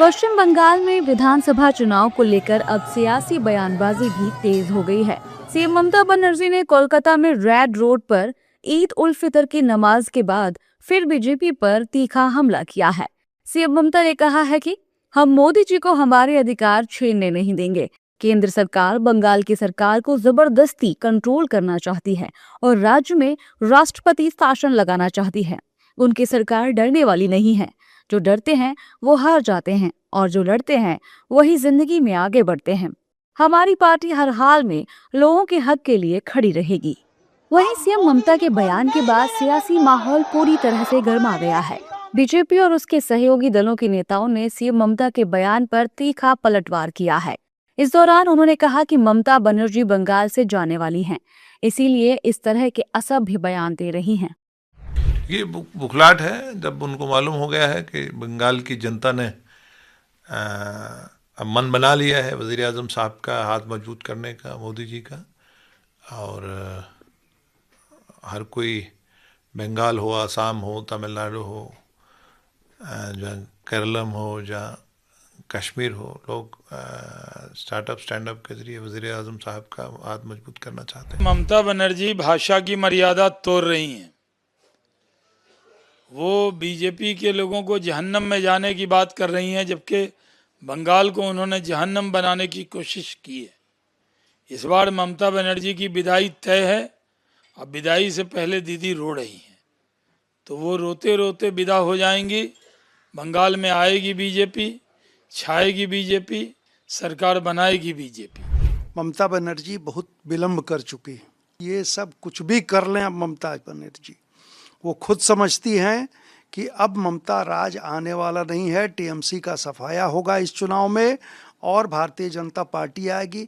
पश्चिम बंगाल में विधानसभा चुनाव को लेकर अब सियासी बयानबाजी भी तेज हो गई है। सीएम ममता बनर्जी ने कोलकाता में रेड रोड पर ईद उल फितर की नमाज के बाद फिर बीजेपी पर तीखा हमला किया है। सीएम ममता ने कहा है कि हम मोदी जी को हमारे अधिकार छीनने नहीं देंगे। केंद्र सरकार बंगाल की सरकार को जबरदस्ती कंट्रोल करना चाहती है और राज्य में राष्ट्रपति शासन लगाना चाहती है। उनकी सरकार डरने वाली नहीं है। जो डरते हैं वो हार जाते हैं और जो लड़ते हैं वही जिंदगी में आगे बढ़ते हैं। हमारी पार्टी हर हाल में लोगों के हक के लिए खड़ी रहेगी। वहीं सीएम ममता के बयान के बाद सियासी माहौल पूरी तरह से गर्मा गया है। बीजेपी और उसके सहयोगी दलों के नेताओं ने सीएम ममता के बयान पर तीखा पलटवार किया है। इस दौरान उन्होंने कहा कि ममता बनर्जी बंगाल से जाने वाली हैं, इसीलिए इस तरह के असभ्य बयान दे रही हैं। ये बुखलाहट है जब उनको मालूम हो गया है कि बंगाल की जनता ने अब मन बना लिया है वज़ीर आज़म साहब का हाथ मजबूत करने का, मोदी जी का। और हर कोई बंगाल हो, आसाम हो, तमिलनाडु हो, जहाँ केरलम हो, जहाँ कश्मीर हो, लोग स्टार्टअप स्टैंड अप के जरिए वज़ीर आज़म साहब का हाथ मजबूत करना चाहते हैं। ममता बनर्जी भाषा की मर्यादा तोड़ रही हैं। वो बीजेपी के लोगों को जहन्नम में जाने की बात कर रही हैं, जबकि बंगाल को उन्होंने जहन्नम बनाने की कोशिश की है। इस बार ममता बनर्जी की विदाई तय है। अब विदाई से पहले दीदी रो रही हैं, तो वो रोते रोते विदा हो जाएंगी। बंगाल में आएगी बीजेपी, छाएगी बीजेपी, सरकार बनाएगी बीजेपी। ममता बनर्जी बहुत विलम्ब कर चुकी है। ये सब कुछ भी कर लें, अब ममता बनर्जी वो खुद समझती हैं कि अब ममता राज आने वाला नहीं है। टीएमसी का सफाया होगा इस चुनाव में और भारतीय जनता पार्टी आएगी।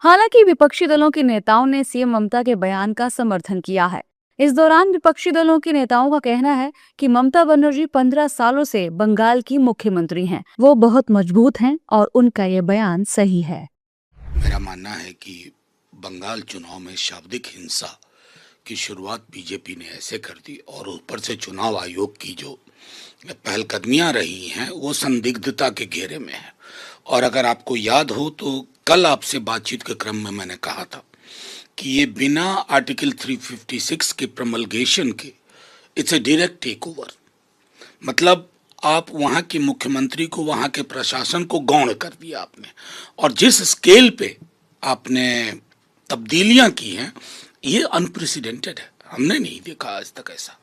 हालांकि विपक्षी दलों के नेताओं ने सीएम ममता के बयान का समर्थन किया है। इस दौरान विपक्षी दलों के नेताओं का कहना है कि ममता बनर्जी 15 सालों से बंगाल की मुख्यमंत्री हैं। वो बहुत मजबूत हैं और उनका ये बयान सही है। मेरा मानना है कि बंगाल चुनाव में शाब्दिक हिंसा की शुरुआत बीजेपी ने ऐसे कर दी और ऊपर से चुनाव आयोग की जो पहलकदमियां रही हैं वो संदिग्धता के घेरे में है। और अगर आपको याद हो तो कल आपसे बातचीत के क्रम में मैंने कहा था कि ये बिना आर्टिकल 356 के प्रमलगेशन के it's a direct take over. मतलब आप वहाँ के मुख्यमंत्री को, वहाँ के प्रशासन को गौण कर दिया आपने। और जिस स्केल पे आपने तब्दीलियां की हैं ये अनप्रेसिडेंटेड है। हमने नहीं देखा आज तक ऐसा।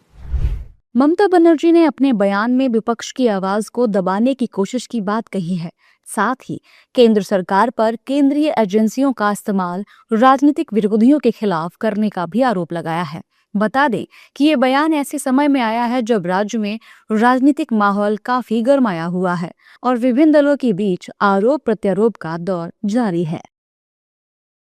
ममता बनर्जी ने अपने बयान में विपक्ष की आवाज को दबाने की कोशिश की बात कही है। साथ ही केंद्र सरकार पर केंद्रीय एजेंसियों का इस्तेमाल राजनीतिक विरोधियों के खिलाफ करने का भी आरोप लगाया है। बता दें कि ये बयान ऐसे समय में आया है जब राज्य में राजनीतिक माहौल काफी गरमाया हुआ है और विभिन्न दलों के बीच आरोप प्रत्यारोप का दौर जारी है।